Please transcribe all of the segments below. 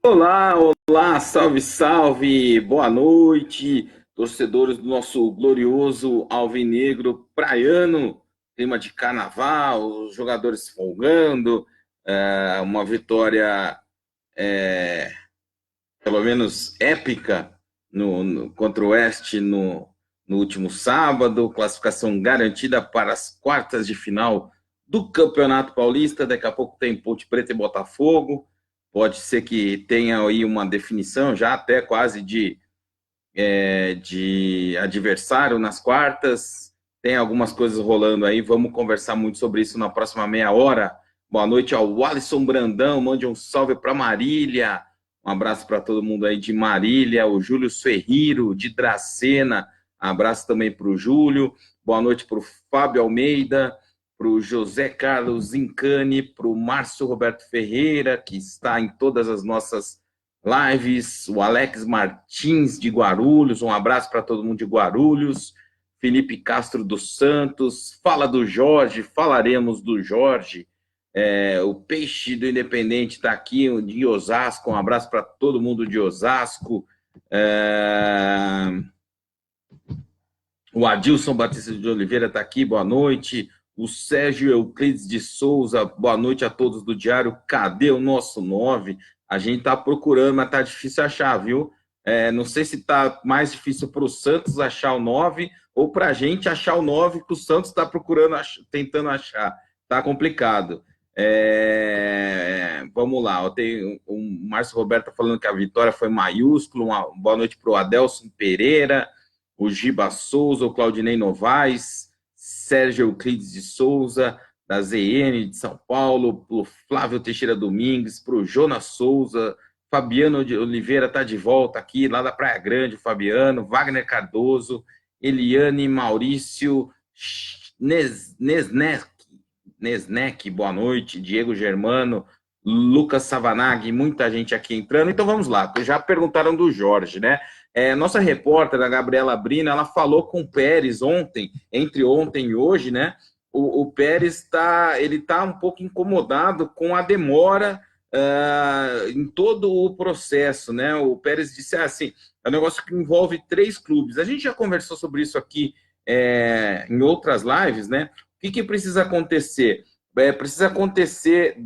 Olá, olá, salve, salve, boa noite, torcedores do nosso glorioso Alvinegro Praiano, clima de carnaval, os jogadores folgando, uma vitória pelo menos épica contra o Oeste no último sábado, classificação garantida para as quartas de final do Campeonato Paulista. Daqui a pouco tem Ponte Preta e Botafogo. Pode ser que tenha aí uma definição já até quase de adversário nas quartas. Tem algumas coisas rolando aí, vamos conversar muito sobre isso na próxima meia hora. Boa noite ao Alisson Brandão, mande um salve para Marília. Um abraço para todo mundo aí de Marília, o Júlio Ferriro, de Dracena. Abraço também para o Júlio. Boa noite para o Fábio Almeida, para o José Carlos Zincani, para o Márcio Roberto Ferreira, que está em todas as nossas lives, o Alex Martins, de Guarulhos. Um abraço para todo mundo de Guarulhos. Felipe Castro dos Santos. Fala do Jorge, falaremos do Jorge. O Peixe do Independente está aqui, de Osasco. Um abraço para todo mundo de Osasco. O Adilson Batista de Oliveira está aqui, boa noite. O Sérgio Euclides de Souza, boa noite a todos do Diário. Cadê o nosso 9? A gente está procurando, mas está difícil achar, viu? Não sei se está mais difícil para o Santos achar o 9 ou para a gente achar o 9 que o Santos está procurando, tentando achar. Está complicado. Vamos lá, o Márcio Roberto falando que a vitória foi maiúscula. Uma boa noite para o Adelson Pereira, o Giba Souza, o Claudinei Novaes, Sérgio Euclides de Souza, da ZN de São Paulo, para o Flávio Teixeira Domingues, para o Jonas Souza, Fabiano de Oliveira está de volta aqui, lá da Praia Grande, Fabiano, Wagner Cardoso, Eliane Maurício Nesnek, boa noite, Diego Germano, Lucas Savanag, muita gente aqui entrando. Então vamos lá, já perguntaram do Jorge, né? Nossa repórter, a Gabriela Brina, ela falou com o Pérez ontem, entre ontem e hoje, né? O Pérez ele tá um pouco incomodado com a demora em todo o processo, né? O Pérez disse assim, é um negócio que envolve 3 clubes. A gente já conversou sobre isso aqui em outras lives, né? O que precisa acontecer? Precisa acontecer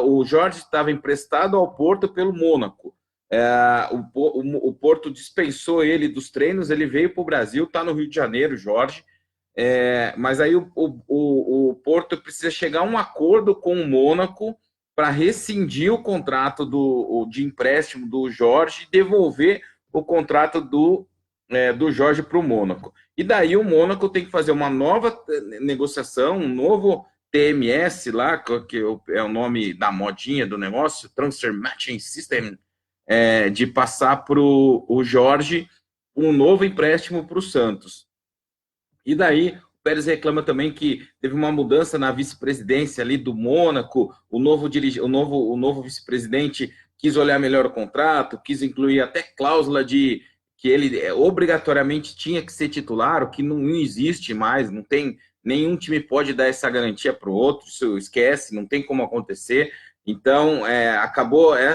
o Jorge estava emprestado ao Porto pelo Mônaco. O Porto dispensou ele dos treinos, ele veio para o Brasil, está no Rio de Janeiro, Jorge, mas aí o Porto precisa chegar a um acordo com o Mônaco para rescindir o contrato de empréstimo do Jorge e devolver o contrato do Jorge para o Mônaco. E daí o Mônaco tem que fazer uma nova negociação, um novo TMS lá, que é o nome da modinha do negócio, Transfer Matching System, de passar para o Jorge um novo empréstimo para o Santos. E daí o Pérez reclama também que teve uma mudança na vice-presidência ali do Mônaco, o novo vice-presidente quis olhar melhor o contrato, quis incluir até cláusula de que ele obrigatoriamente tinha que ser titular, o que não existe mais, não tem, nenhum time pode dar essa garantia para o outro, isso esquece, não tem como acontecer. Então,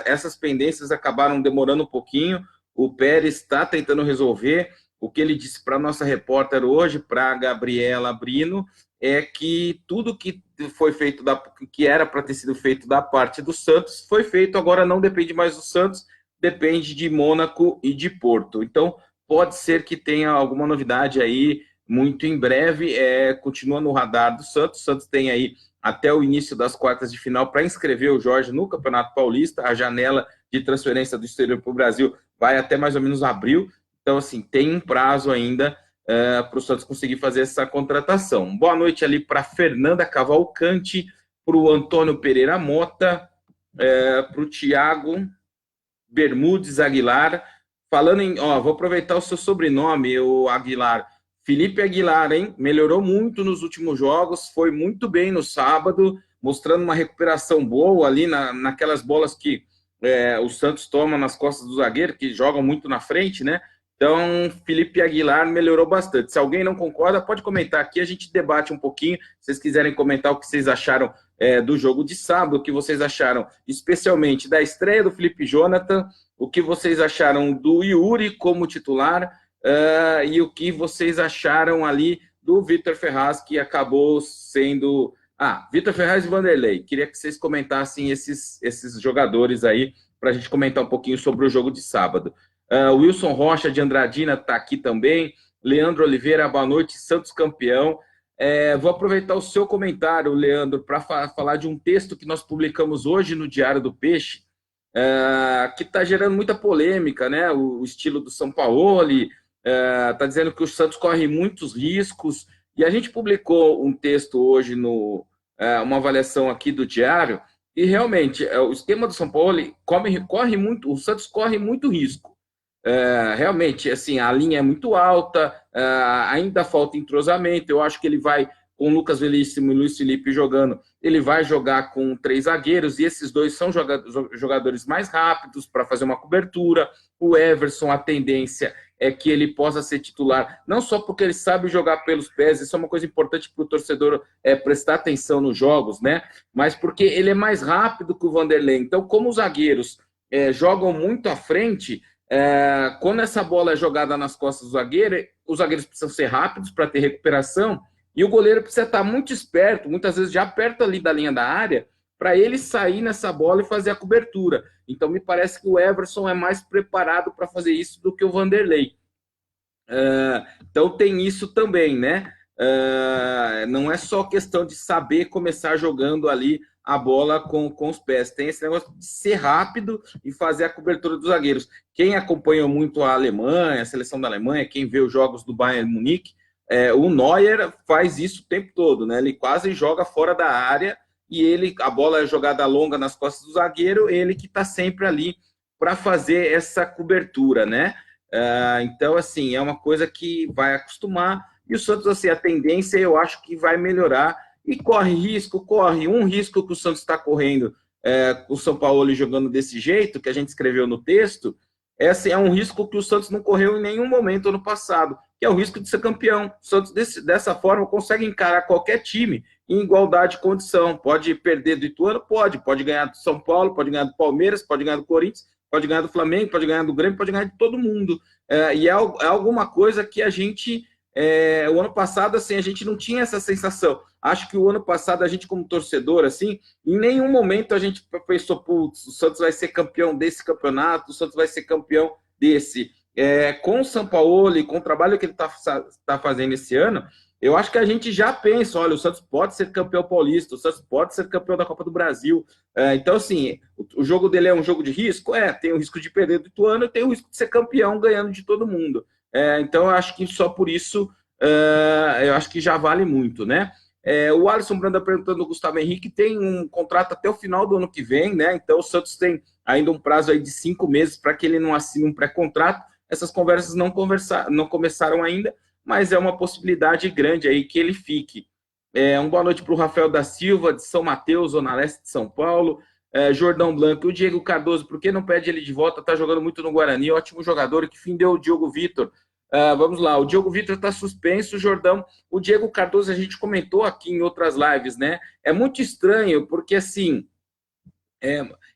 essas pendências acabaram demorando um pouquinho, o Pérez está tentando resolver. O que ele disse para a nossa repórter hoje, para a Gabriela Brino, é que tudo que foi feito, que era para ter sido feito da parte do Santos, foi feito, agora não depende mais do Santos, depende de Mônaco e de Porto. Então, pode ser que tenha alguma novidade aí muito em breve, continua no radar do Santos. O Santos tem aí até o início das quartas de final para inscrever o Jorge no Campeonato Paulista. A janela de transferência do exterior para o Brasil vai até mais ou menos abril. Então, assim, tem um prazo ainda para o Santos conseguir fazer essa contratação. Boa noite ali para Fernanda Cavalcante, para o Antônio Pereira Mota, para o Tiago Bermudes Aguilar. Falando em... vou aproveitar o seu sobrenome, o Aguilar. Felipe Aguilar, hein? Melhorou muito nos últimos jogos, foi muito bem no sábado, mostrando uma recuperação boa ali naquelas bolas que o Santos toma nas costas do zagueiro, que jogam muito na frente, né? Então, Felipe Aguilar melhorou bastante. Se alguém não concorda, pode comentar aqui, a gente debate um pouquinho. Se vocês quiserem comentar o que vocês acharam do jogo de sábado, o que vocês acharam, especialmente da estreia do Felipe Jonathan, o que vocês acharam do Yuri como titular, e o que vocês acharam ali do Vitor Ferraz, que acabou sendo... Vitor Ferraz e Vanderlei. Queria que vocês comentassem esses jogadores aí, para a gente comentar um pouquinho sobre o jogo de sábado. Wilson Rocha, de Andradina, está aqui também. Leandro Oliveira, boa noite, Santos campeão. Vou aproveitar o seu comentário, Leandro, para falar de um texto que nós publicamos hoje no Diário do Peixe, que está gerando muita polêmica, né? O estilo do Sampaoli, está dizendo que o Santos corre muitos riscos, e a gente publicou um texto hoje, uma avaliação aqui do Diário, e realmente o esquema do Sampaoli corre muito, o Santos corre muito risco. Realmente, assim, a linha é muito alta, ainda falta entrosamento. Eu acho que ele vai, com o Lucas Veríssimo e Luiz Felipe jogando, ele vai jogar com 3 zagueiros, e esses 2 são jogadores mais rápidos para fazer uma cobertura. O Everson, a tendência é que ele possa ser titular, não só porque ele sabe jogar pelos pés, isso é uma coisa importante para o torcedor prestar atenção nos jogos, né? Mas porque ele é mais rápido que o Vanderlei. Então, como os zagueiros jogam muito à frente, quando essa bola é jogada nas costas do zagueiro, os zagueiros precisam ser rápidos para ter recuperação, e o goleiro precisa estar muito esperto, muitas vezes já perto ali da linha da área, para ele sair nessa bola e fazer a cobertura. Então, me parece que o Everson é mais preparado para fazer isso do que o Vanderlei. Então, tem isso também, né? Não é só questão de saber começar jogando ali a bola com os pés. Tem esse negócio de ser rápido e fazer a cobertura dos zagueiros. Quem acompanha muito a Alemanha, a seleção da Alemanha, quem vê os jogos do Bayern Munique, o Neuer faz isso o tempo todo, né? Ele quase joga fora da área, e a bola é jogada longa nas costas do zagueiro, ele que está sempre ali para fazer essa cobertura, né? Então, assim, é uma coisa que vai acostumar, e o Santos, assim, a tendência eu acho que vai melhorar, e corre um risco que o Santos está correndo, o São Paulo jogando desse jeito, que a gente escreveu no texto, assim, é um risco que o Santos não correu em nenhum momento ano passado, que é o risco de ser campeão. O Santos, dessa forma, consegue encarar qualquer time em igualdade de condição. Pode perder do Ituano? Pode ganhar do São Paulo, pode ganhar do Palmeiras, pode ganhar do Corinthians, pode ganhar do Flamengo, pode ganhar do Grêmio, pode ganhar de todo mundo. E é alguma coisa que a gente... o ano passado, assim, a gente não tinha essa sensação. Acho que o ano passado, a gente como torcedor, assim, em nenhum momento a gente pensou, putz, o Santos vai ser campeão desse campeonato, o Santos vai ser campeão desse. Com o Sampaoli, com o trabalho que ele tá fazendo esse ano, eu acho que a gente já pensa, olha, o Santos pode ser campeão paulista, o Santos pode ser campeão da Copa do Brasil. Então, assim, o jogo dele é um jogo de risco? Tem o risco de perder do Ituano e tem o risco de ser campeão ganhando de todo mundo. Então, eu acho que só por isso, eu acho que já vale muito, né? O Alisson Branda perguntando, o Gustavo Henrique tem um contrato até o final do ano que vem, né? Então, o Santos tem ainda um prazo aí de 5 meses para que ele não assine um pré-contrato. Essas conversas não começaram ainda, mas é uma possibilidade grande aí que ele fique. Uma boa noite para o Rafael da Silva, de São Mateus, Zona Leste de São Paulo. Jordão Blanco, o Diego Cardoso, por que não pede ele de volta? Está jogando muito no Guarani, ótimo jogador, que fim deu o Diogo Vitor. Vamos lá, o Diogo Vitor está suspenso, Jordão. O Diego Cardoso, a gente comentou aqui em outras lives, né? É muito estranho, porque assim,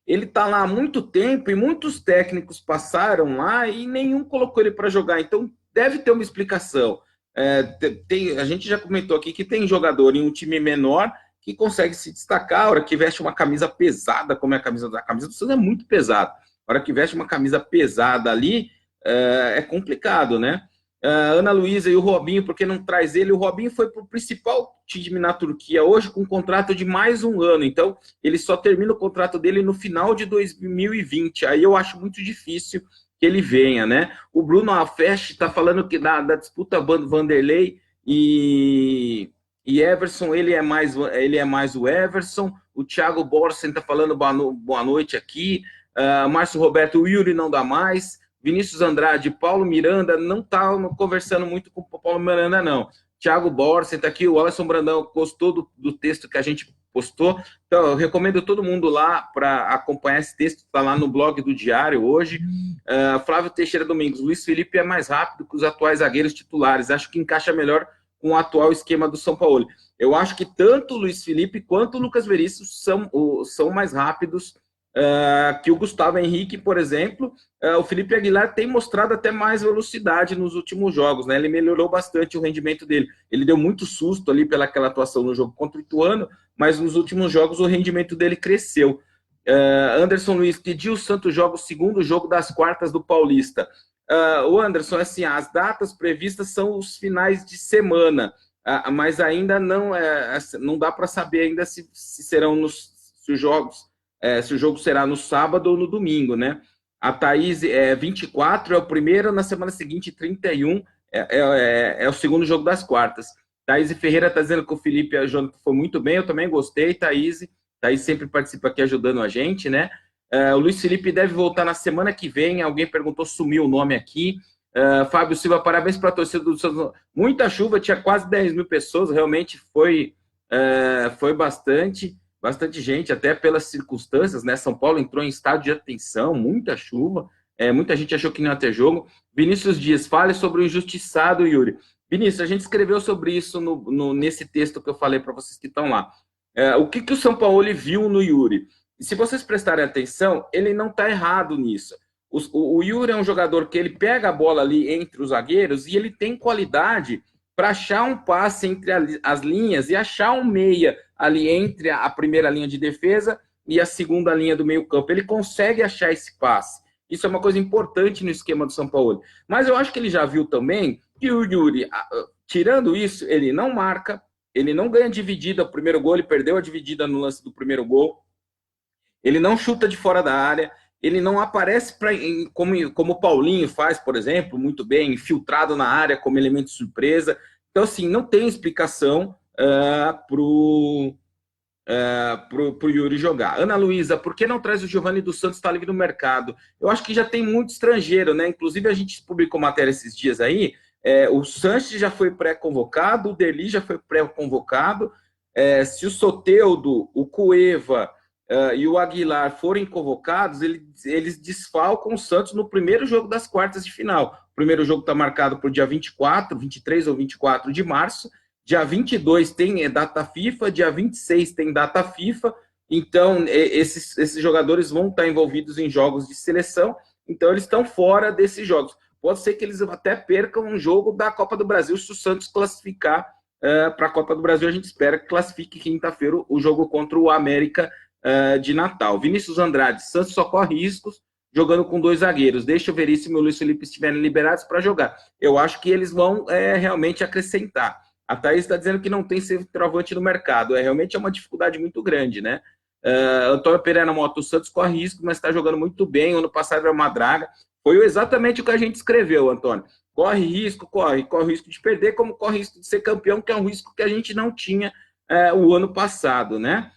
ele está lá há muito tempo e muitos técnicos passaram lá e nenhum colocou ele para jogar, então deve ter uma explicação. A gente já comentou aqui que tem jogador em um time menor que consegue se destacar, a hora que veste uma camisa pesada, como é a camisa do Santos é muito pesada, a hora que veste uma camisa pesada ali, é complicado, né? Ana Luísa e o Robinho, por que não traz ele? O Robinho foi para o principal time na Turquia hoje com um contrato de mais um ano, então ele só termina o contrato dele no final de 2020, aí eu acho muito difícil que ele venha, né? O Bruno Alfest está falando que da disputa Vanderlei e Everson, ele é mais o Everson. O Thiago Borsen está falando boa noite aqui. Márcio Roberto, o Yuri não dá mais. Vinícius Andrade, Paulo Miranda, não está conversando muito com o Paulo Miranda, não. Thiago Borsen está aqui, o Alisson Brandão gostou do texto que a gente postou. Então, eu recomendo todo mundo lá para acompanhar esse texto, está lá no blog do Diário hoje. Flávio Teixeira Domingos, Luiz Felipe é mais rápido que os atuais zagueiros titulares, acho que encaixa melhor com o atual esquema do São Paulo. Eu acho que tanto o Luiz Felipe quanto o Lucas Veríssimo são mais rápidos que o Gustavo Henrique, por exemplo. O Felipe Aguilar tem mostrado até mais velocidade nos últimos jogos, né? Ele melhorou bastante o rendimento dele. Ele deu muito susto ali pelaquela atuação no jogo contra o Ituano, mas nos últimos jogos o rendimento dele cresceu. Anderson Luiz pediu o Santos joga o segundo jogo das quartas do Paulista. O Anderson, assim, as datas previstas são os finais de semana, mas ainda não dá para saber ainda se serão se os jogos, se o jogo será no sábado ou no domingo, né? A Thaís 24 é o primeiro, na semana seguinte 31 é o segundo jogo das quartas. Thaís Ferreira está dizendo que o Felipe e a Jonathan foi muito bem, eu também gostei, Thaís sempre participa aqui ajudando a gente, né? O Luiz Felipe deve voltar na semana que vem. Alguém perguntou, sumiu o nome aqui. Fábio Silva, parabéns para a torcida do Santos. Muita chuva, tinha quase 10 mil pessoas, realmente foi bastante gente, até pelas circunstâncias, né? São Paulo entrou em estado de atenção, muita chuva, muita gente achou que não ia ter jogo. Vinícius Dias, fale sobre o injustiçado, Yuri. Vinícius, a gente escreveu sobre isso nesse texto que eu falei para vocês que estão lá. O que o São Paulo viu no Yuri? E se vocês prestarem atenção, ele não está errado nisso. O Yuri é um jogador que ele pega a bola ali entre os zagueiros e ele tem qualidade para achar um passe entre as linhas e achar um meia ali entre a primeira linha de defesa e a segunda linha do meio campo. Ele consegue achar esse passe. Isso é uma coisa importante no esquema do São Paulo. Mas eu acho que ele já viu também que o Yuri, tirando isso, ele não marca, ele não ganha dividida o primeiro gol, ele perdeu a dividida no lance do primeiro gol, ele não chuta de fora da área, ele não aparece como o Paulinho faz, por exemplo, muito bem, infiltrado na área como elemento de surpresa. Então, assim, não tem explicação pro Yuri jogar. Ana Luísa, por que não traz o Giovani dos Santos, está livre no mercado? Eu acho que já tem muito estrangeiro, né? Inclusive, a gente publicou matéria esses dias aí, o Sanches já foi pré-convocado, o Deli já foi pré-convocado, se o Soteldo, o Cueva e o Aguilar forem convocados, eles desfalcam o Santos no primeiro jogo das quartas de final. O primeiro jogo está marcado para o dia 23 ou 24 de março, dia 22 tem data FIFA, dia 26 tem data FIFA, então esses jogadores vão estar envolvidos em jogos de seleção, então eles estão fora desses jogos. Pode ser que eles até percam um jogo da Copa do Brasil, se o Santos classificar para a Copa do Brasil. A gente espera que classifique quinta-feira o jogo contra o América de Natal. Vinícius Andrade, Santos só corre riscos jogando com dois zagueiros. Deixa o Veríssimo e o Luiz Felipe estiverem liberados para jogar. Eu acho que eles vão realmente acrescentar. A Thaís está dizendo que não tem centroavante no mercado. Realmente é uma dificuldade muito grande, né? Antônio Pereira Moto, o Santos corre risco, mas está jogando muito bem. Ano passado era uma draga. Foi exatamente o que a gente escreveu, Antônio. Corre risco de perder, como corre risco de ser campeão, que é um risco que a gente não tinha o ano passado, né?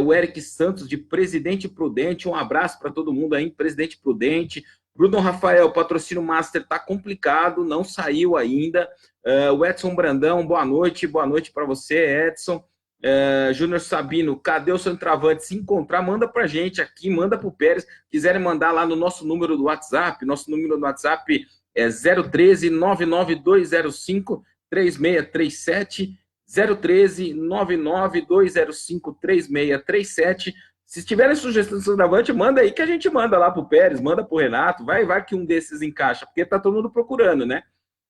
O Eric Santos, de Presidente Prudente, um abraço para todo mundo aí, Presidente Prudente. Bruno Rafael, patrocínio Master está complicado, não saiu ainda. O Edson Brandão, boa noite para você, Edson. Júnior Sabino, cadê o centroavante? Se encontrar, manda para a gente aqui, manda para o Pérez. Quiserem mandar lá no nosso número do WhatsApp, nosso número do WhatsApp é 013 99205 3637, 013 99205 3637. Se tiverem sugestões de centroavante, manda aí que a gente manda lá para o Pérez, manda para o Renato, vai que um desses encaixa, porque tá todo mundo procurando, né?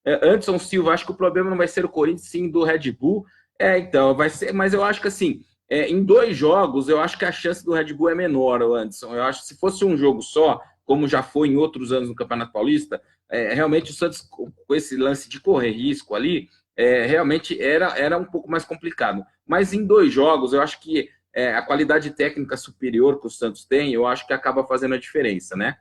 Anderson Silva, acho que o problema não vai ser o Corinthians, sim do Red Bull. Então, vai ser, mas eu acho que assim, em 2 jogos, eu acho que a chance do Red Bull é menor, Anderson. Eu acho que se fosse um jogo só, como já foi em outros anos no Campeonato Paulista, realmente o Santos, com esse lance de correr risco ali, realmente era um pouco mais complicado. Mas em 2 jogos, eu acho que a qualidade técnica superior que o Santos tem, eu acho que acaba fazendo a diferença, né?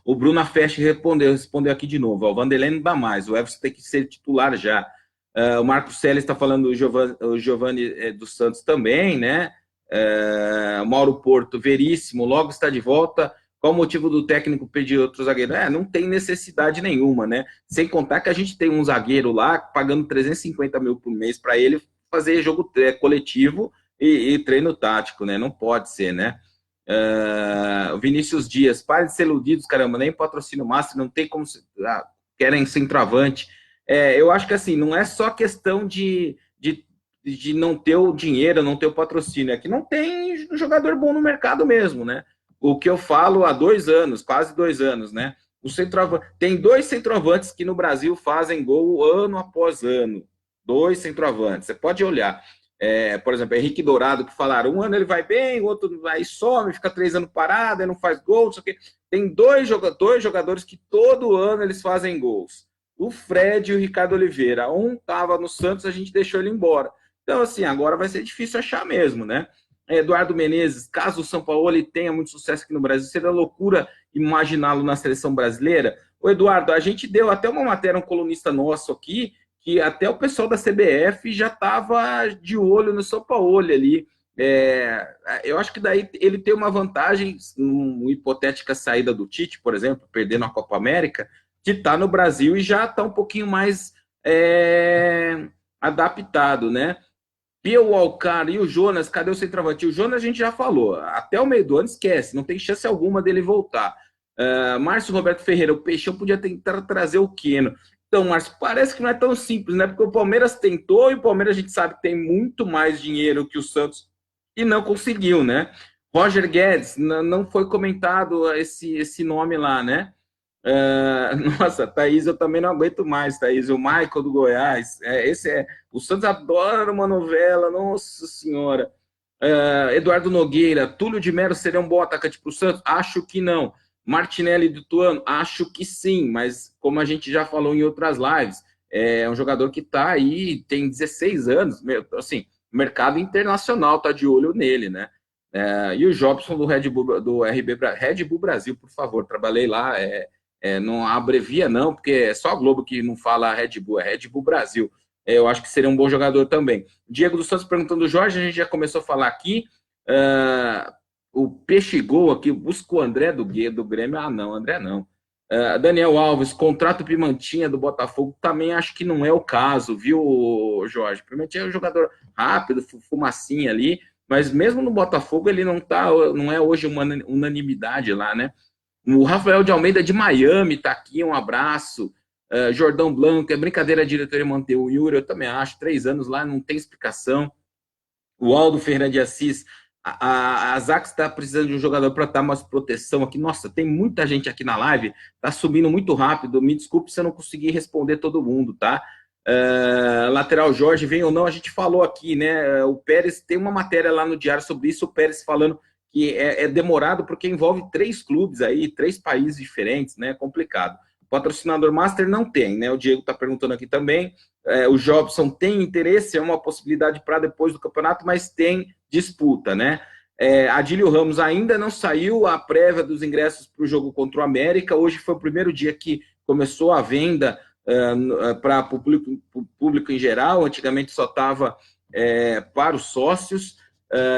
O Bruno Afeste respondeu aqui de novo. O Vanderlei não dá mais, o Everson tem que ser titular já. O Marcos Celes está falando o Giovani dos Santos também, né? Mauro Porto, Veríssimo, logo está de volta. Qual o motivo do técnico pedir outro zagueiro? Não tem necessidade nenhuma, né? Sem contar que a gente tem um zagueiro lá pagando 350 mil por mês para ele fazer jogo coletivo e treino tático, né? Não pode ser, né? Vinícius Dias, pare de ser iludidos, caramba, nem patrocínio máximo, não tem como. Querem centroavante. Eu acho que assim, não é só questão de não ter o dinheiro, não ter o patrocínio, é que não tem jogador bom no mercado mesmo, né? O que eu falo há 2 anos, quase 2 anos, né? Tem 2 centroavantes que no Brasil fazem gol ano após ano. 2 centroavantes, você pode olhar. Por exemplo, Henrique Dourado, que falaram, um ano ele vai bem, o outro vai some, fica 3 anos parado, aí não faz gol, não sei o quê. Tem dois jogadores que todo ano eles fazem gols. O Fred e o Ricardo Oliveira. Um estava no Santos, a gente deixou ele embora. Então, assim, agora vai ser difícil achar mesmo, né? Eduardo Menezes, caso o São Paulo ele tenha muito sucesso aqui no Brasil, seria loucura imaginá-lo na seleção brasileira. O Eduardo, a gente deu até uma matéria, um colunista nosso aqui, que até o pessoal da CBF já estava de olho no São Paulo ali. Eu acho que daí ele tem uma vantagem, uma hipotética saída do Tite, por exemplo, perdendo a Copa América, que está no Brasil e já está um pouquinho mais adaptado, né? Pia Walcar e o Jonas, cadê o centroavante? O Jonas a gente já falou, até o meio do ano esquece, não tem chance alguma dele voltar. Márcio Roberto Ferreira, o Peixão podia tentar trazer o Keno. Então, Márcio, parece que não é tão simples, né? Porque o Palmeiras tentou e o Palmeiras a gente sabe que tem muito mais dinheiro que o Santos e não conseguiu, né? Roger Guedes, não foi comentado esse nome lá, né? Nossa, Thaís, eu também não aguento mais, Thaís. O Michael do Goiás. O Santos adora uma novela, nossa senhora. Eduardo Nogueira, Túlio de Mello seria um bom atacante para o Santos? Acho que não. Martinelli do Tuano? Acho que sim, mas como a gente já falou em outras lives, é um jogador que está aí, tem 16 anos, assim, mercado internacional está de olho nele, né? E o Jobson do Red Bull Brasil, por favor, trabalhei lá, não abrevia não, porque é só a Globo que não fala Red Bull, é Red Bull Brasil. Eu acho que seria um bom jogador também. Diego dos Santos perguntando, Jorge, a gente já começou a falar aqui, o Peixe Gol aqui, busca o André do Grêmio, não, André não. Daniel Alves, contrato Pimentinha do Botafogo, também acho que não é o caso, viu, Jorge? Pimentinha é um jogador rápido, fumacinha ali, mas mesmo no Botafogo ele não é hoje uma unanimidade lá, né? O Rafael de Almeida de Miami tá aqui, um abraço. Jordão Blanco, é brincadeira a diretoria manter o Yuri, eu também acho, 3 anos lá, não tem explicação. O Aldo Ferreira de Assis, a Zax está precisando de um jogador para dar mais proteção aqui. Nossa, tem muita gente aqui na live, tá subindo muito rápido, me desculpe se eu não conseguir responder todo mundo, tá? Lateral Jorge, vem ou não, a gente falou aqui, né? O Pérez tem uma matéria lá no Diário sobre isso, o Pérez falando que é demorado porque envolve 3 clubes aí, 3 países diferentes, né? Complicado. Patrocinador Master não tem, né? O Diego está perguntando aqui também. O Jobson tem interesse, é uma possibilidade para depois do campeonato, mas tem disputa, né? Adílio Ramos ainda não saiu a prévia dos ingressos para o jogo contra o América. Hoje foi o primeiro dia que começou a venda para o público em geral. Antigamente só estava para os sócios.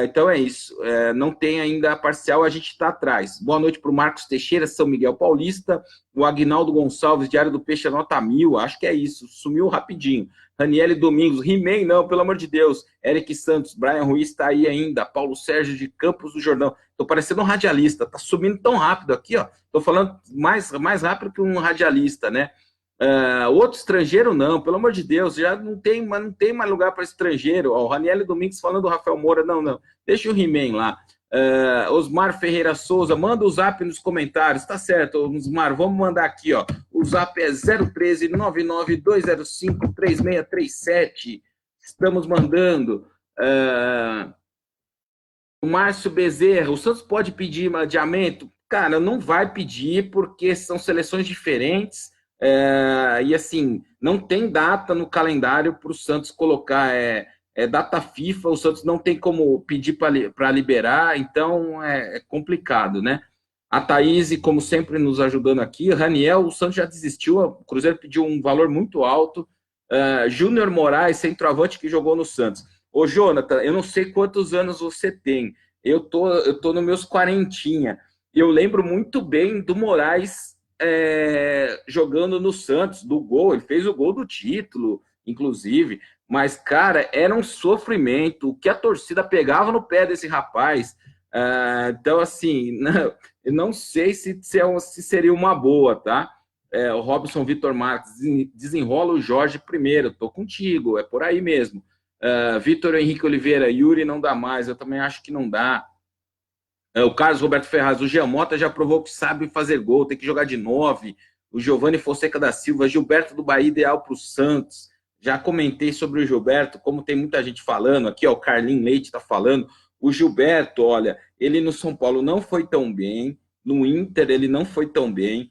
Então é isso, não tem ainda a parcial, a gente está atrás. Boa noite para o Marcos Teixeira, São Miguel Paulista, o Aguinaldo Gonçalves, Diário do Peixe, nota 1000, acho que é isso, sumiu rapidinho. Raniele Domingos, He-Man, não, pelo amor de Deus. Eric Santos, Brian Ruiz está aí ainda, Paulo Sérgio de Campos do Jordão, estou parecendo um radialista, está subindo tão rápido aqui, ó. Estou falando mais rápido que um radialista, né? Outro estrangeiro não, pelo amor de Deus, já não tem mais lugar para estrangeiro. O Raniel Domingos falando do Rafael Moura, não, deixa o He-Man lá. Osmar Ferreira Souza, manda o zap nos comentários, tá certo, Osmar, vamos mandar aqui, ó. O zap é 013 99205 3637. Estamos mandando. O Márcio Bezerra, o Santos pode pedir adiamento? Cara, não vai pedir porque são seleções diferentes. E assim, não tem data no calendário para o Santos colocar, data FIFA, o Santos não tem como pedir para liberar, então é complicado, né? A Thaís, como sempre, nos ajudando aqui. Raniel, o Santos já desistiu, o Cruzeiro pediu um valor muito alto. Júnior Moraes, centroavante que jogou no Santos. Ô, Jonathan, eu não sei quantos anos você tem, eu tô nos meus 40, eu lembro muito bem do Moraes jogando no Santos, do gol, ele fez o gol do título, inclusive, mas, cara, era um sofrimento, o que a torcida pegava no pé desse rapaz, então, assim, eu não sei se seria uma boa, tá? o Robson Vitor Marques, desenrola o Jorge primeiro, tô contigo, é por aí mesmo. Vitor Henrique Oliveira, Yuri não dá mais, eu também acho que não dá. O Carlos Roberto Ferraz, o Giamota já provou que sabe fazer gol, tem que jogar de 9. O Giovanni Fonseca da Silva, Gilberto do Bahia, ideal para o Santos. Já comentei sobre o Gilberto, como tem muita gente falando, aqui ó, o Carlinhos Leite está falando. O Gilberto, olha, ele no São Paulo não foi tão bem, no Inter ele não foi tão bem,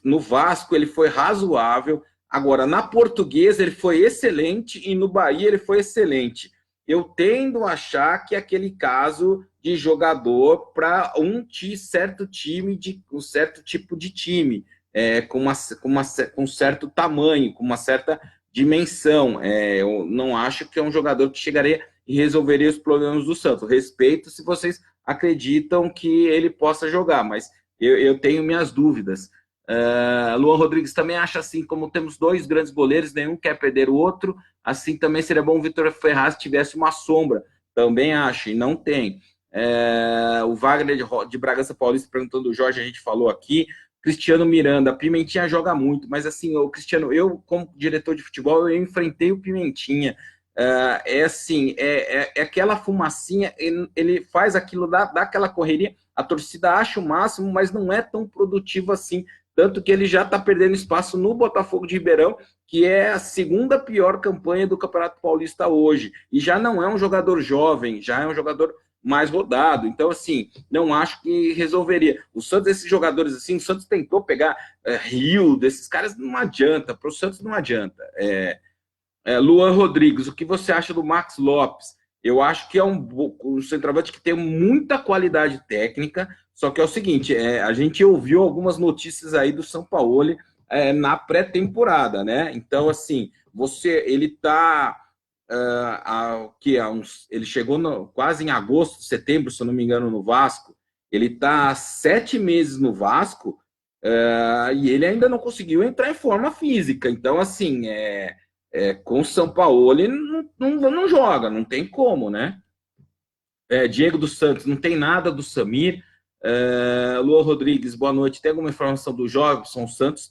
no Vasco ele foi razoável, agora na Portuguesa ele foi excelente e no Bahia ele foi excelente. Eu tendo a achar que é aquele caso de jogador para certo time, um certo tipo de time, com um certo tamanho, com uma certa dimensão. Eu não acho que é um jogador que chegaria e resolveria os problemas do Santos. Respeito se vocês acreditam que ele possa jogar, mas eu tenho minhas dúvidas. Luan Rodrigues também acha assim, como temos dois grandes goleiros, nenhum quer perder o outro, assim também seria bom o Vitor Ferraz tivesse uma sombra, também acho, e não tem. O Wagner de Bragança Paulista perguntando do Jorge, a gente falou aqui. Cristiano Miranda, Pimentinha joga muito, mas assim, o Cristiano, eu como diretor de futebol, eu enfrentei o Pimentinha, aquela fumacinha, ele faz aquilo, dá aquela correria, a torcida acha o máximo, mas não é tão produtivo assim, tanto que ele já está perdendo espaço no Botafogo de Ribeirão, que é a segunda pior campanha do Campeonato Paulista hoje, e já não é um jogador jovem, já é um jogador mais rodado, então assim, não acho que resolveria. O Santos, esses jogadores assim, o Santos tentou pegar Rio, desses caras, não adianta, para o Santos não adianta. Luan Rodrigues, o que você acha do Max Lopes? Eu acho que é um centroavante que tem muita qualidade técnica, só que é o seguinte, a gente ouviu algumas notícias aí do São Paulo na pré-temporada, né? Então, assim, ele tá ele chegou quase em agosto, setembro, se eu não me engano, no Vasco. Ele está há 7 meses no Vasco e ele ainda não conseguiu entrar em forma física. Então, assim, com o São Paulo ele não joga, não tem como, né? Diego dos Santos, não tem nada do Samir. Luan Rodrigues, boa noite. Tem alguma informação do Jobson? O Santos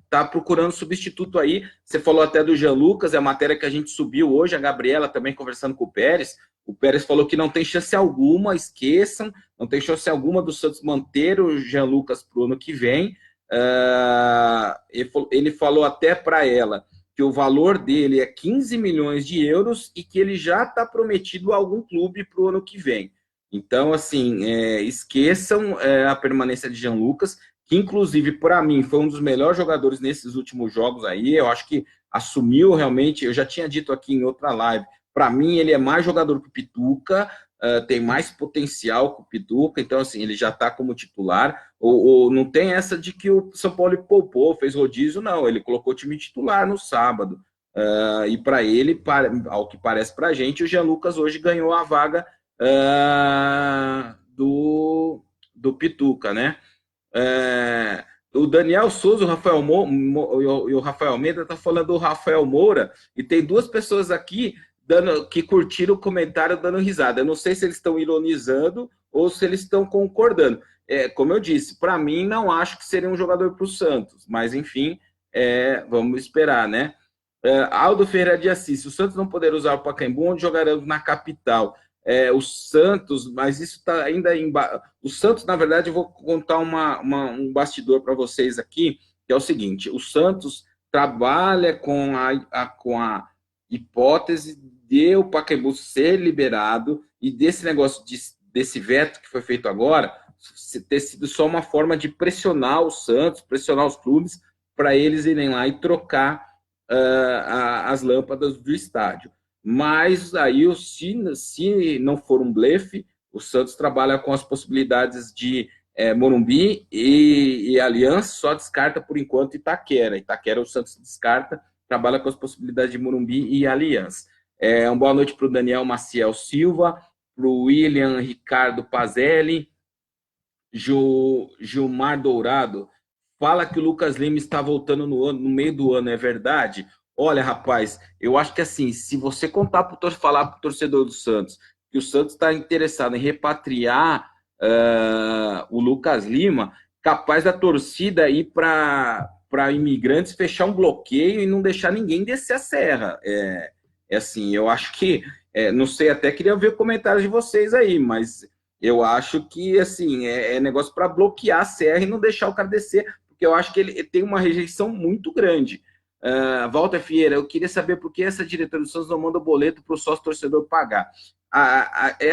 tá procurando substituto aí. Você falou até do Jean Lucas, é a matéria que a gente subiu hoje, a Gabriela também conversando com o Pérez. O Pérez falou que não tem chance alguma, esqueçam, não tem chance alguma do Santos manter o Jean Lucas para o ano que vem. Ele falou até para ela que o valor dele é 15 milhões de euros e que ele já está prometido a algum clube para o ano que vem. Então, assim, esqueçam a permanência de Jean Lucas, que inclusive, para mim, foi um dos melhores jogadores nesses últimos jogos aí. Eu acho que assumiu realmente, eu já tinha dito aqui em outra live, para mim ele é mais jogador que o Pituca, tem mais potencial que o Pituca, então assim, ele já está como titular, ou não tem essa de que o São Paulo poupou, fez rodízio, não, ele colocou o time titular no sábado, e para ele, ao que parece para a gente, o Jean Lucas hoje ganhou a vaga do Pituca, né? O Daniel Souza, o Rafael Almeida tá falando do Rafael Moura, e tem duas pessoas aqui que curtiram o comentário dando risada. Eu não sei se eles estão ironizando ou se eles estão concordando. Como eu disse, para mim não acho que seria um jogador para o Santos, mas enfim, vamos esperar, né? Aldo Ferreira de Assis, se o Santos não poder usar o Pacaembu, onde jogaremos na capital? O Santos, mas isso está ainda o Santos, na verdade, eu vou contar um bastidor para vocês aqui, que é o seguinte: o Santos trabalha com a hipótese de o Pacaembu ser liberado e desse negócio desse veto que foi feito agora ter sido só uma forma de pressionar o Santos, pressionar os clubes para eles irem lá e trocar as lâmpadas do estádio. Mas aí, se não for um blefe, o Santos trabalha com as possibilidades de Morumbi e Aliança, só descarta por enquanto Itaquera. Itaquera o Santos descarta, trabalha com as possibilidades de Morumbi e Aliança. Uma boa noite para o Daniel Maciel Silva, para o William Ricardo Pazelli, Gilmar Dourado. Fala que o Lucas Lima está voltando no meio do ano, é verdade? Olha, rapaz, eu acho que assim, se você falar para o torcedor do Santos que o Santos está interessado em repatriar o Lucas Lima, capaz da torcida ir para para imigrantes fechar um bloqueio e não deixar ninguém descer a serra. Assim, eu acho que, não sei, até queria ver comentários de vocês aí, mas eu acho que, assim, é negócio para bloquear a serra e não deixar o cara descer, porque eu acho que ele tem uma rejeição muito grande. Walter Vieira, eu queria saber por que essa diretoria do Santos não manda o boleto para o sócio torcedor pagar.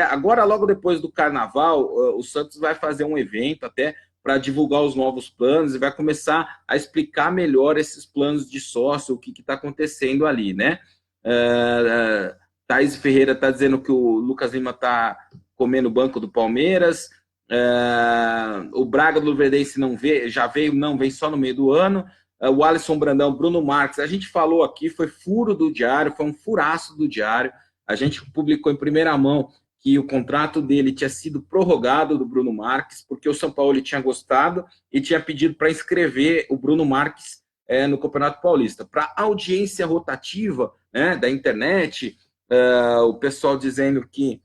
Agora, logo depois do Carnaval, o Santos vai fazer um evento até para divulgar os novos planos e vai começar a explicar melhor esses planos de sócio, o que está acontecendo ali, né? Thaís Ferreira está dizendo que o Lucas Lima está comendo o banco do Palmeiras. O Braga do Luverdense não já veio, não, vem só no meio do ano. O Alisson Brandão, Bruno Marques, a gente falou aqui, foi furo do Diário, foi um furaço do Diário. A gente publicou em primeira mão que o contrato dele tinha sido prorrogado, do Bruno Marques, porque o São Paulo tinha gostado e tinha pedido para inscrever o Bruno Marques no Campeonato Paulista. Para audiência rotativa, né, da internet, o pessoal dizendo que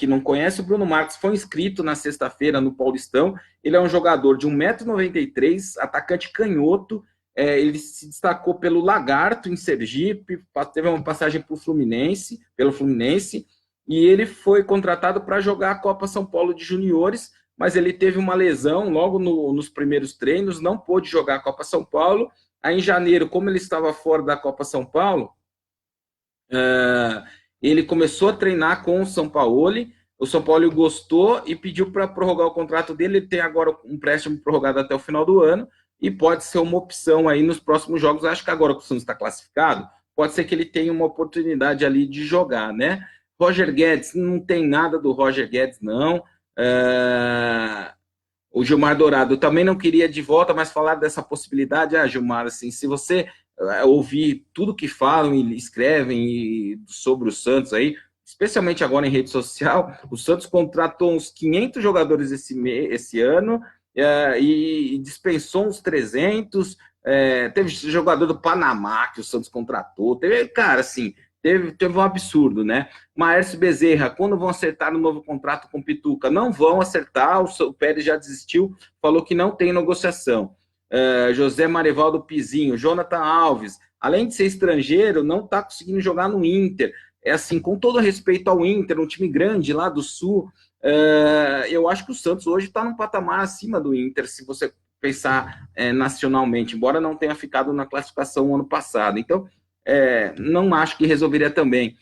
não conhece, o Bruno Marques foi inscrito na sexta-feira no Paulistão. Ele é um jogador de 1,93 m, atacante canhoto. Ele se destacou pelo Lagarto, em Sergipe, teve uma passagem pelo Fluminense, e ele foi contratado para jogar a Copa São Paulo de Juniores, mas ele teve uma lesão logo nos primeiros treinos, não pôde jogar a Copa São Paulo. Aí, em janeiro, como ele estava fora da Copa São Paulo, ele começou a treinar com o Sampaoli. O Sampaoli gostou e pediu para prorrogar o contrato dele. Ele tem agora um empréstimo prorrogado até o final do ano e pode ser uma opção aí nos próximos jogos. Acho que agora que o Santos está classificado, pode ser que ele tenha uma oportunidade ali de jogar, né? Roger Guedes, não tem nada do Roger Guedes, não. O Gilmar Dourado, eu também não queria de volta, mas falar dessa possibilidade, Gilmar, assim, se você ouvir tudo que falam e escrevem sobre o Santos aí, especialmente agora em rede social, o Santos contratou uns 500 jogadores esse ano e dispensou uns 300, teve jogador do Panamá que o Santos contratou, cara, assim, teve um absurdo, né? Maércio Bezerra, quando vão acertar o novo contrato com o Pituca? Não vão acertar, o Pérez já desistiu, falou que não tem negociação. José Marivaldo Pizinho, Jonathan Alves, além de ser estrangeiro, não está conseguindo jogar no Inter. Assim, com todo respeito ao Inter, um time grande lá do Sul, eu acho que o Santos hoje está num patamar acima do Inter, se você pensar nacionalmente, embora não tenha ficado na classificação ano passado. Então, não acho que resolveria também.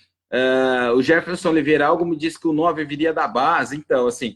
O Jefferson Oliveira, algo me disse que o 9 viria da base. Então, assim,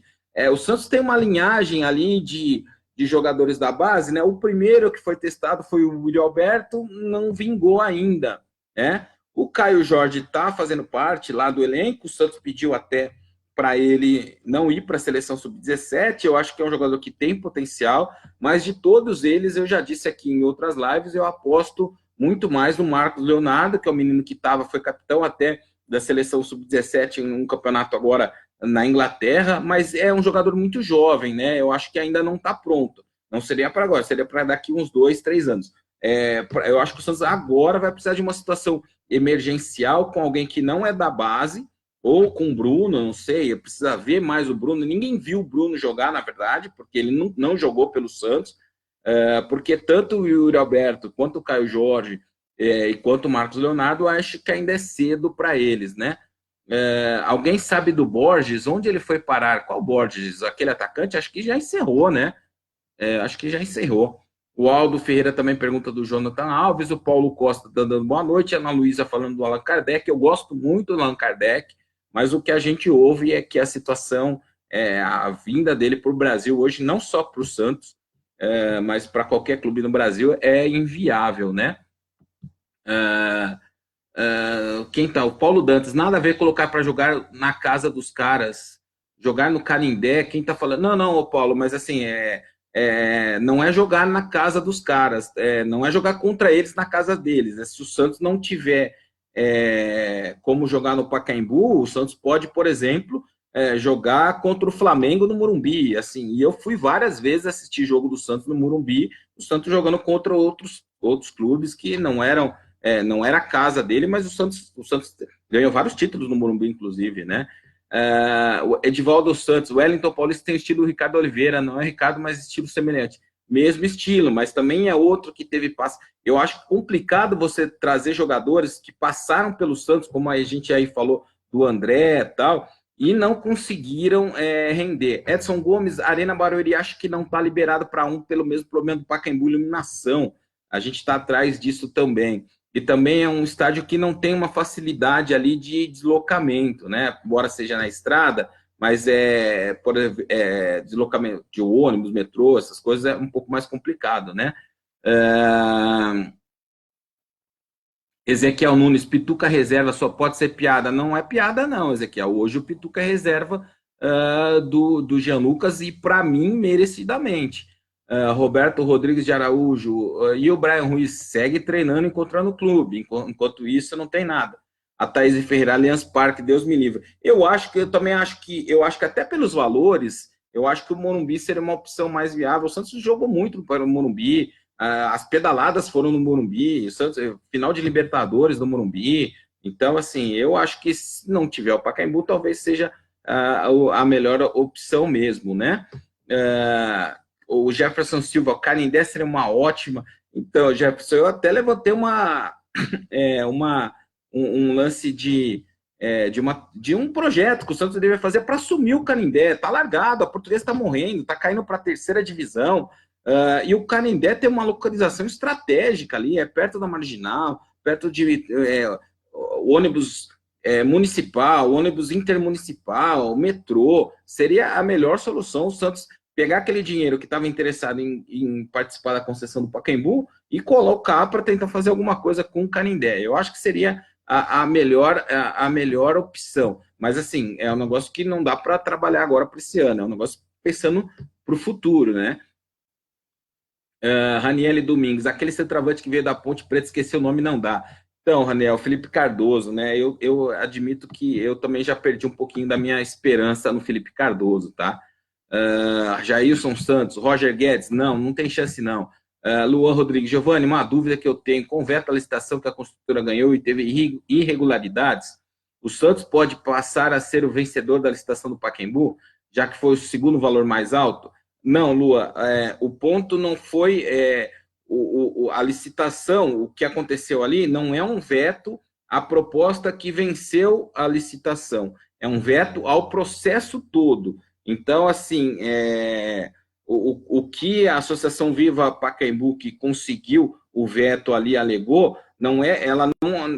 o Santos tem uma linhagem ali de jogadores da base, né? O primeiro que foi testado foi o William Alberto, não vingou ainda, né? O Caio Jorge está fazendo parte lá do elenco, o Santos pediu até para ele não ir para a seleção sub-17, eu acho que é um jogador que tem potencial, mas de todos eles, eu já disse aqui em outras lives, eu aposto muito mais no Marcos Leonardo, que é o menino que foi capitão até da seleção sub-17 em um campeonato agora na Inglaterra, mas é um jogador muito jovem, né? Eu acho que ainda não está pronto. Não seria para agora, seria para daqui uns 2, 3 anos. Eu acho que o Santos agora vai precisar de uma situação emergencial com alguém que não é da base, ou com o Bruno, não sei, precisa ver mais o Bruno. Ninguém viu o Bruno jogar, na verdade, porque ele não jogou pelo Santos, porque tanto o Yuri Alberto, quanto o Caio Jorge, e quanto o Marcos Leonardo, acho que ainda é cedo para eles, né? Alguém sabe do Borges? Onde ele foi parar? Qual Borges? Aquele atacante? Acho que já encerrou, né? Acho que já encerrou. O Aldo Ferreira também pergunta do Jonathan Alves, o Paulo Costa dando boa noite, a Ana Luísa falando do Allan Kardec. Eu gosto muito do Allan Kardec, mas o que a gente ouve é que a situação, a vinda dele para o Brasil hoje, não só para o Santos, mas para qualquer clube no Brasil, é inviável, né? Quem tá? O Paulo Dantas, nada a ver colocar para jogar na casa dos caras, jogar no Canindé. Quem tá falando? Não, Paulo, mas assim, não é jogar na casa dos caras, não é jogar contra eles na casa deles, né? Se o Santos não tiver como jogar no Pacaembu, o Santos pode, por exemplo, jogar contra o Flamengo no Morumbi, assim, e eu fui várias vezes assistir jogo do Santos no Morumbi, o Santos jogando contra outros clubes que não eram, não era a casa dele, mas o Santos ganhou vários títulos no Morumbi, inclusive, né? O Edivaldo Santos, o Wellington Paulista tem estilo Ricardo Oliveira, não é Ricardo, mas estilo semelhante. mesmo estilo, mas também é outro que teve passe. Eu acho complicado você trazer jogadores que passaram pelo Santos, como a gente aí falou do André e tal, e não conseguiram render. Edson Gomes, Arena Barueri, acho que não está liberado para pelo mesmo problema do Pacaembu, iluminação. A gente está atrás disso também. E também é um estádio que não tem uma facilidade ali de deslocamento, né? Embora seja na estrada, mas por exemplo, deslocamento de ônibus, metrô, essas coisas é um pouco mais complicado, né? Ezequiel Nunes, Pituca reserva só pode ser piada. Não é piada, não, Ezequiel. Hoje o Pituca é reserva do Jean Lucas e, para mim, merecidamente. Roberto Rodrigues de Araújo e o Brian Ruiz segue treinando e encontrando o clube. Enquanto isso, não tem nada. A Thaís Ferreira, Allianz Parque, Deus me livre. Eu acho que até pelos valores, eu acho que o Morumbi seria uma opção mais viável. O Santos jogou muito para o Morumbi. As pedaladas foram no Morumbi, final de Libertadores no Morumbi. Então, assim, eu acho que se não tiver o Pacaembu, talvez seja a melhor opção mesmo, né? O Jefferson Silva, o Canindé seria uma ótima. Então, Jefferson, eu até levantei um lance de um projeto que o Santos deve fazer para assumir o Canindé. Tá largado, a Portuguesa está morrendo, está caindo para a terceira divisão. E o Canindé tem uma localização estratégica ali, é perto da Marginal, perto de ônibus municipal, ônibus intermunicipal, metrô. Seria a melhor solução o Santos pegar aquele dinheiro que estava interessado em participar da concessão do Pacaembu e colocar para tentar fazer alguma coisa com o Canindé. Eu acho que seria a melhor opção. Mas, assim, é um negócio que não dá para trabalhar agora para esse ano, é um negócio pensando para o futuro, né? Raniele Domingues, aquele centroavante que veio da Ponte Preta, esqueci o nome, não dá. Então, Raniel, Felipe Cardoso, né? Eu admito que eu também já perdi um pouquinho da minha esperança no Felipe Cardoso, tá? Jailson Santos, Roger Guedes, não tem chance não. Luan Rodrigues, Giovanni, uma dúvida que eu tenho, converta a licitação que a construtora ganhou e teve irregularidades, o Santos pode passar a ser o vencedor da licitação do Pacaembu, já que foi o segundo valor mais alto? Não, Lua, o ponto não foi a licitação, o que aconteceu ali não é um veto à proposta que venceu a licitação, é um veto ao processo todo. Então, assim, o que a Associação Viva Pacaembu, que conseguiu o veto ali, alegou, ela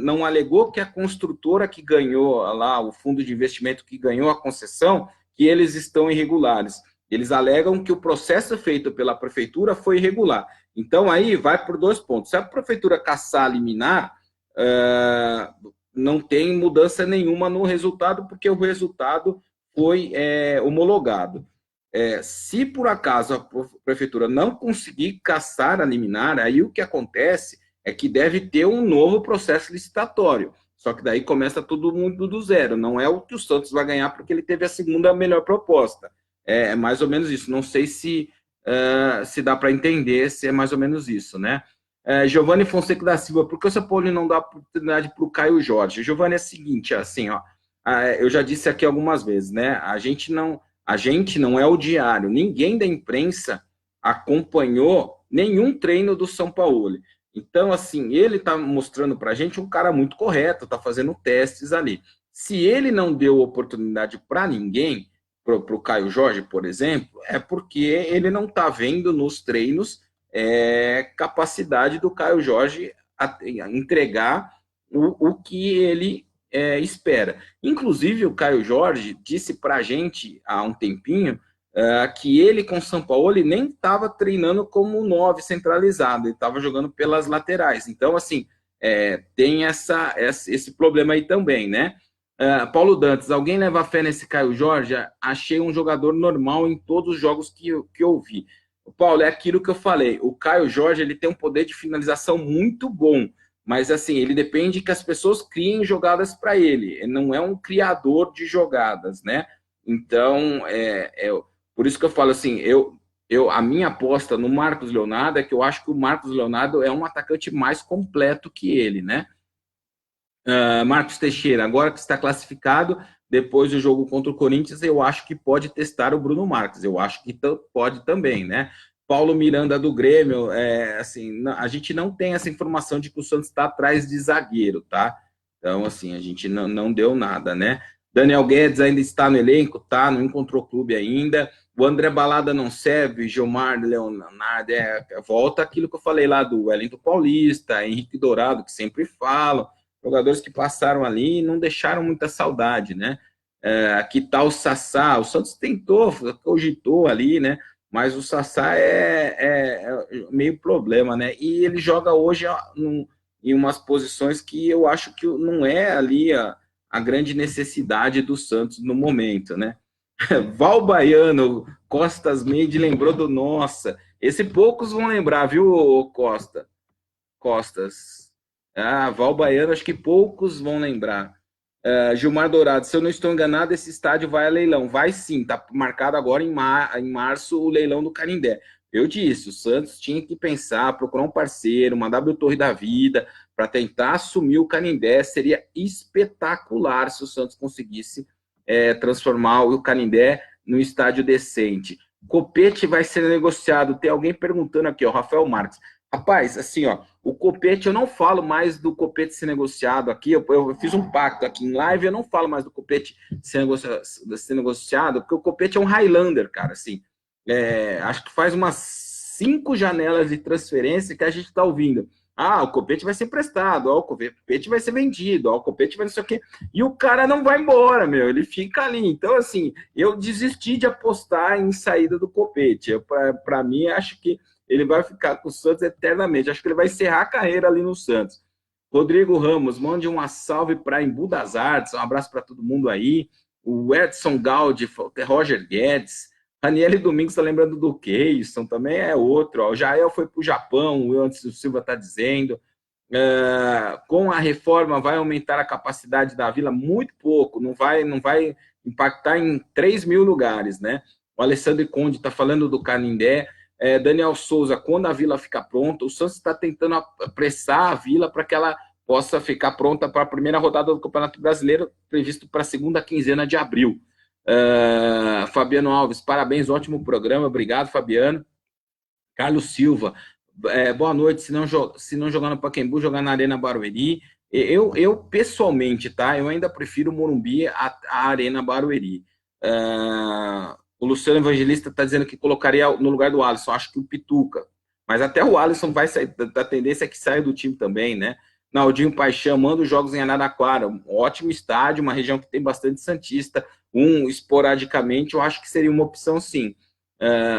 não alegou que a construtora que ganhou lá, o fundo de investimento que ganhou a concessão, que eles estão irregulares. Eles alegam que o processo feito pela prefeitura foi irregular. Então, aí vai por 2 pontos. Se a prefeitura caçar liminar, não tem mudança nenhuma no resultado, porque o resultado foi homologado. Se por acaso a prefeitura não conseguir caçar a liminar, aí o que acontece é que deve ter um novo processo licitatório. Só que daí começa todo mundo do zero. Não é o que o Santos vai ganhar porque ele teve a segunda melhor proposta. É mais ou menos isso. Não sei se dá para entender, se é mais ou menos isso, né? Giovanni Fonseca da Silva, por que o São Paulo não dá oportunidade para o Caio Jorge? Giovanni, é o seguinte, assim, ó, eu já disse aqui algumas vezes, né? A gente não é o diário. Ninguém da imprensa acompanhou nenhum treino do São Paulo. Então, assim, ele está mostrando para a gente um cara muito correto, está fazendo testes ali. Se ele não deu oportunidade para ninguém, para o Caio Jorge, por exemplo, é porque ele não está vendo nos treinos capacidade do Caio Jorge a entregar o que ele espera. Inclusive, o Caio Jorge disse para a gente há um tempinho que ele com o São Paulo nem estava treinando como 9 centralizado, ele estava jogando pelas laterais. Então, assim, tem esse problema aí também, né? Paulo Dantas, alguém leva fé nesse Caio Jorge? Achei um jogador normal em todos os jogos que eu vi. Paulo, é aquilo que eu falei, o Caio Jorge ele tem um poder de finalização muito bom, mas assim, ele depende que as pessoas criem jogadas para ele não é um criador de jogadas, né? Então, por isso que eu falo assim, a minha aposta no Marcos Leonardo é que eu acho que o Marcos Leonardo é um atacante mais completo que ele, né? Marcos Teixeira, agora que está classificado, depois do jogo contra o Corinthians, eu acho que pode testar o Bruno Marques, eu acho que pode também, né? Paulo Miranda do Grêmio, assim, a gente não tem essa informação de que o Santos está atrás de zagueiro, tá? Então, assim, a gente não deu nada, né? Daniel Guedes ainda está no elenco, tá? Não encontrou clube ainda. O André Balada não serve, Gilmar Leonardo, volta aquilo que eu falei lá do Wellington Paulista, Henrique Dourado, que sempre falam, jogadores que passaram ali e não deixaram muita saudade, né? Que tal o Sassá? O Santos tentou, cogitou ali, né? Mas o Sassá é meio problema, né? E ele joga hoje em umas posições que eu acho que não é ali a grande necessidade do Santos no momento, né? Val Baiano, Costas Mendes lembrou do Nossa. Esse poucos vão lembrar, viu, Costas? Val Baiano, acho que poucos vão lembrar. Gilmar Dourado, se eu não estou enganado, esse estádio vai a leilão. Vai sim, está marcado agora em março o leilão do Canindé. Eu disse, o Santos tinha que pensar, procurar um parceiro, uma W Torre da vida, para tentar assumir o Canindé. Seria espetacular se o Santos conseguisse transformar o Canindé num estádio decente. Copete vai ser negociado. Tem alguém perguntando aqui, ó, Rafael Marques. Rapaz, assim, ó, o Copete, eu não falo mais do Copete ser negociado aqui, eu fiz um pacto aqui em live, eu não falo mais do Copete ser negociado, porque o Copete é um Highlander, cara, assim, acho que faz umas 5 janelas de transferência que a gente tá ouvindo. O Copete vai ser emprestado, o Copete vai ser vendido, o Copete vai não sei o quê, e o cara não vai embora, meu, ele fica ali. Então, assim, eu desisti de apostar em saída do Copete. Para mim, acho que ele vai ficar com o Santos eternamente. Acho que ele vai encerrar a carreira ali no Santos. Rodrigo Ramos, mande uma salve para Embu das Artes, um abraço para todo mundo aí. O Edson Gaudi, Roger Guedes, Raniele Domingos está lembrando do Keison, também é outro. Ó. O Jael foi para o Japão, o Anderson Silva está dizendo. Com a reforma vai aumentar a capacidade da Vila muito pouco, não vai impactar em 3 mil lugares, né? O Alessandro Conde está falando do Canindé. Daniel Souza, quando a Vila ficar pronta, o Santos está tentando apressar a Vila para que ela possa ficar pronta para a primeira rodada do Campeonato Brasileiro, previsto para a segunda quinzena de abril. Fabiano Alves, parabéns, ótimo programa, obrigado, Fabiano. Carlos Silva, boa noite, se não jogar no Pacaembu, jogar na Arena Barueri. Eu pessoalmente, tá? Eu ainda prefiro o Morumbi à Arena Barueri. O Luciano Evangelista está dizendo que colocaria no lugar do Alisson, acho que o Pituca. Mas até o Alisson vai sair, da tendência é que saia do time também, né? Naldinho Paixão, manda os jogos em Araraquara, um ótimo estádio, uma região que tem bastante santista, esporadicamente, eu acho que seria uma opção sim.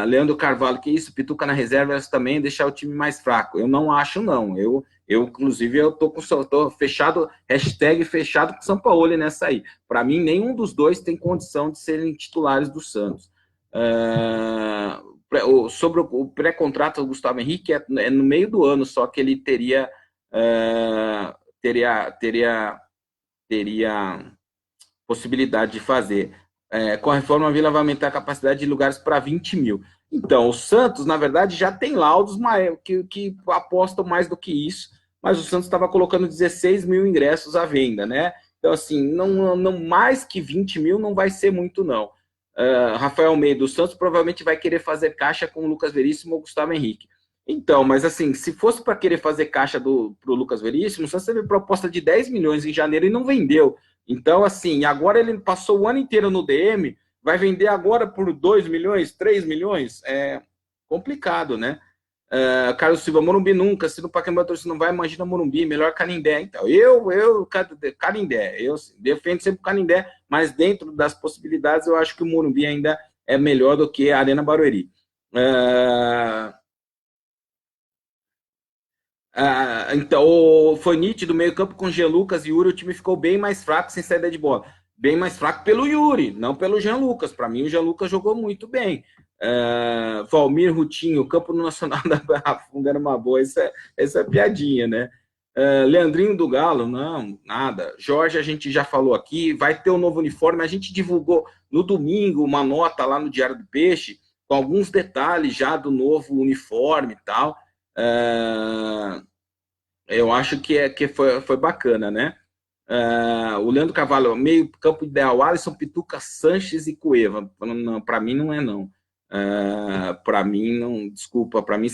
Leandro Carvalho, que isso, Pituca na reserva também deixar o time mais fraco. Eu não acho, não. Inclusive, eu tô fechado, hashtag fechado com o Sampaoli nessa aí. Para mim, nenhum dos dois tem condição de serem titulares do Santos. Sobre o pré-contrato do Gustavo Henrique, é no meio do ano, só que ele teria possibilidade de fazer. Com a reforma, a Vila vai aumentar a capacidade de lugares para 20 mil. Então, o Santos, na verdade, já tem laudos que apostam mais do que isso, mas o Santos estava colocando 16 mil ingressos à venda, né? Então, assim, não mais que 20 mil não vai ser muito, não. Rafael Almeida, o Santos provavelmente vai querer fazer caixa com o Lucas Veríssimo ou Gustavo Henrique. Então, mas assim, se fosse para querer fazer caixa para o Lucas Veríssimo, o Santos teve proposta de 10 milhões em janeiro e não vendeu. Então, assim, agora ele passou o ano inteiro no DM, vai vender agora por 2 milhões, 3 milhões? É complicado, né? Carlos Silva, Morumbi nunca, se no Pacaembu você não vai, imagina Morumbi, melhor Canindé. Então, Canindé, eu defendo sempre o Canindé, mas dentro das possibilidades, eu acho que o Morumbi ainda é melhor do que a Arena Barueri. Então, foi nítido, meio campo com Jean Lucas e Yuri, o time ficou bem mais fraco sem saída de bola. Bem mais fraco pelo Yuri, não pelo Jean Lucas. Para mim, o Jean Lucas jogou muito bem. Valmir Rutinho, campo nacional da Barra Funda era uma boa. Essa é piadinha, né? Leandrinho do Galo, não, nada. Jorge, a gente já falou aqui, vai ter um novo uniforme. A gente divulgou no domingo uma nota lá no Diário do Peixe, com alguns detalhes já do novo uniforme e tal. Eu acho que foi bacana, né? O Leandro Carvalho, meio campo ideal, Alisson, Pituca, Sanches e Cueva. Para mim não é, não. Para mim, não, desculpa, para mim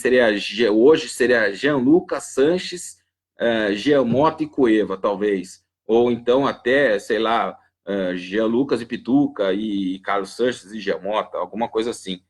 hoje seria Gianluca, Sanches, Jean Mota e Cueva, talvez. Ou então até, sei lá, Jean Lucas e Pituca e Carlos Sanches e Jean Mota, alguma coisa assim.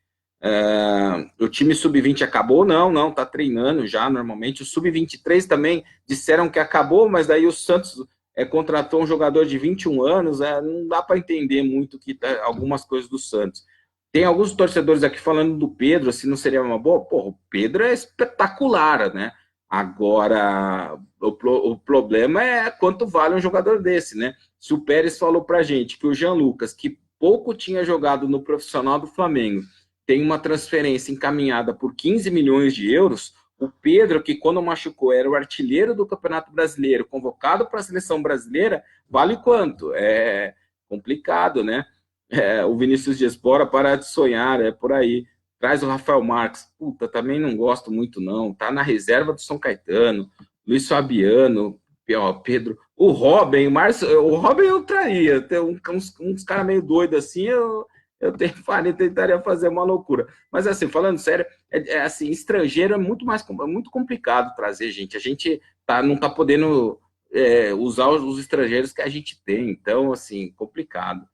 O time sub-20 acabou? Não, tá treinando já normalmente. O sub-23 também disseram que acabou, mas daí o Santos contratou um jogador de 21 anos, não dá para entender muito algumas coisas do Santos. Tem alguns torcedores aqui falando do Pedro, se não seria uma boa. Pô, o Pedro é espetacular, né? Agora, o problema é quanto vale um jogador desse, né? Se o Pérez falou pra gente que o Jean Lucas, que pouco tinha jogado no profissional do Flamengo, tem uma transferência encaminhada por 15 milhões de euros, o Pedro, que quando machucou era o artilheiro do Campeonato Brasileiro, convocado para a seleção brasileira, vale quanto? É complicado, né? O Vinícius Dias, bora parar de sonhar, é por aí. Traz o Rafael Marques, puta, também não gosto muito não, tá na reserva do São Caetano, Luiz Fabiano, Pedro, o Robin, o Robin eu traria, tem uns caras meio doidos assim, eu tentaria fazer uma loucura. Mas assim, falando sério, assim, estrangeiro é muito complicado trazer, gente. A gente não tá podendo usar os estrangeiros que a gente tem, então, assim, complicado.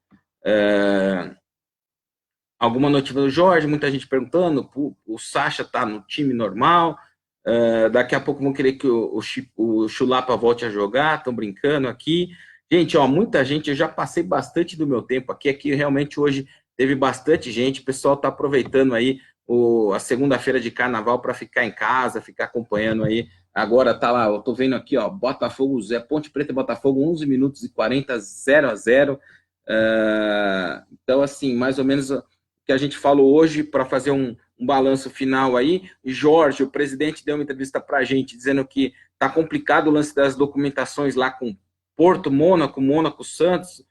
Alguma notícia do Jorge, muita gente perguntando, o Sacha tá no time normal, daqui a pouco vão querer que o Chulapa volte a jogar, estão brincando aqui. Gente, muita gente, eu já passei bastante do meu tempo aqui realmente hoje teve bastante gente, o pessoal está aproveitando aí a segunda-feira de carnaval para ficar em casa, ficar acompanhando aí. Agora tá lá, eu tô vendo aqui, Botafogo, Ponte Preta e Botafogo, 11 minutos e 40, 0-0. Então, assim, mais ou menos o que a gente falou hoje para fazer um balanço final aí. Jorge, o presidente, deu uma entrevista para a gente dizendo que tá complicado o lance das documentações lá com Porto, Mônaco, Santos.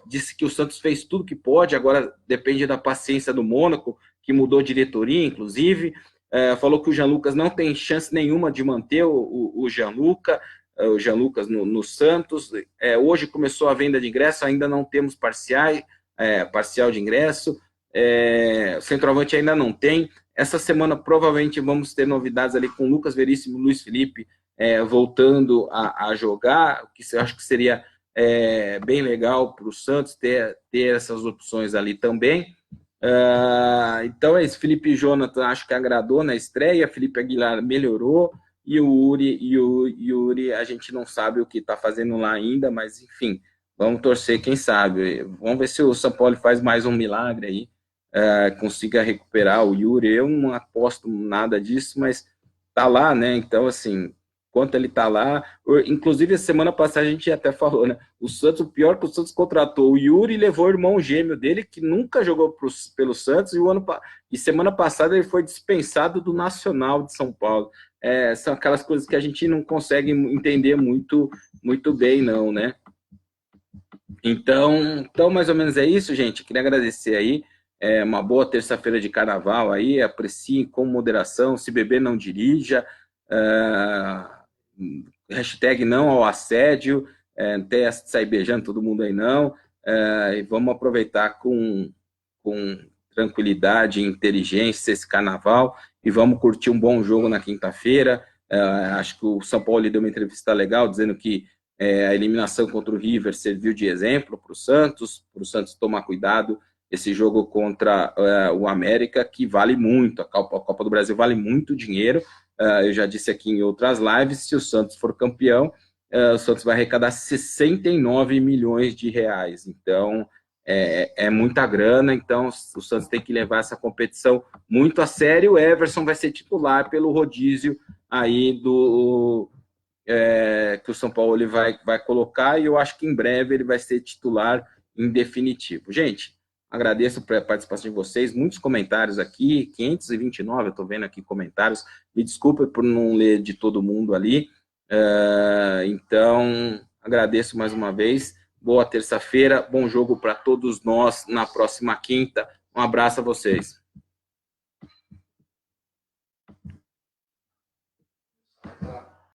Disse que o Santos fez tudo que pode, agora depende da paciência do Mônaco, que mudou diretoria, inclusive. Falou que o Jean Lucas não tem chance nenhuma de manter o Jean Lucas no Santos. Hoje começou a venda de ingresso, ainda não temos parcial de ingresso. O centroavante ainda não tem. Essa semana provavelmente vamos ter novidades ali com Lucas Veríssimo e Luiz Felipe voltando a jogar, o que eu acho que seria bem legal para o Santos ter essas opções ali também. Então é isso. Felipe e Jonathan acho que agradou na estreia, Felipe Aguilar melhorou, e o Yuri a gente não sabe o que está fazendo lá ainda, mas enfim, vamos torcer, quem sabe. Vamos ver se o São Paulo faz mais um milagre aí, consiga recuperar o Yuri. Eu não aposto nada disso, mas tá lá, né? Então, assim, enquanto ele tá lá, inclusive a semana passada a gente até falou, né? O Santos, o pior que o Santos contratou o Yuri e levou o irmão gêmeo dele, que nunca jogou pelo Santos, e semana passada ele foi dispensado do Nacional de São Paulo. São aquelas coisas que a gente não consegue entender muito bem, não, né? Então, mais ou menos é isso, gente. Queria agradecer aí. Uma boa terça-feira de carnaval aí. Aprecie com moderação. Se beber, não dirija. Hashtag não ao assédio. Não tem essa de sair beijando todo mundo aí, não. E vamos aproveitar com tranquilidade e inteligência esse carnaval. E vamos curtir um bom jogo na quinta-feira. Acho que o São Paulo deu uma entrevista legal, dizendo que a eliminação contra o River serviu de exemplo para o Santos tomar cuidado. Esse jogo contra o América, que vale muito, a Copa do Brasil vale muito dinheiro. Eu já disse aqui em outras lives, se o Santos for campeão, o Santos vai arrecadar 69 milhões de reais. Então, é muita grana, então o Santos tem que levar essa competição muito a sério. O Everson vai ser titular pelo rodízio aí que o São Paulo ele vai colocar, e eu acho que em breve ele vai ser titular em definitivo. Gente, agradeço a participação de vocês, muitos comentários aqui, 529, eu estou vendo aqui comentários, me desculpe por não ler de todo mundo ali, então agradeço mais uma vez, boa terça-feira, bom jogo para todos nós na próxima quinta, um abraço a vocês.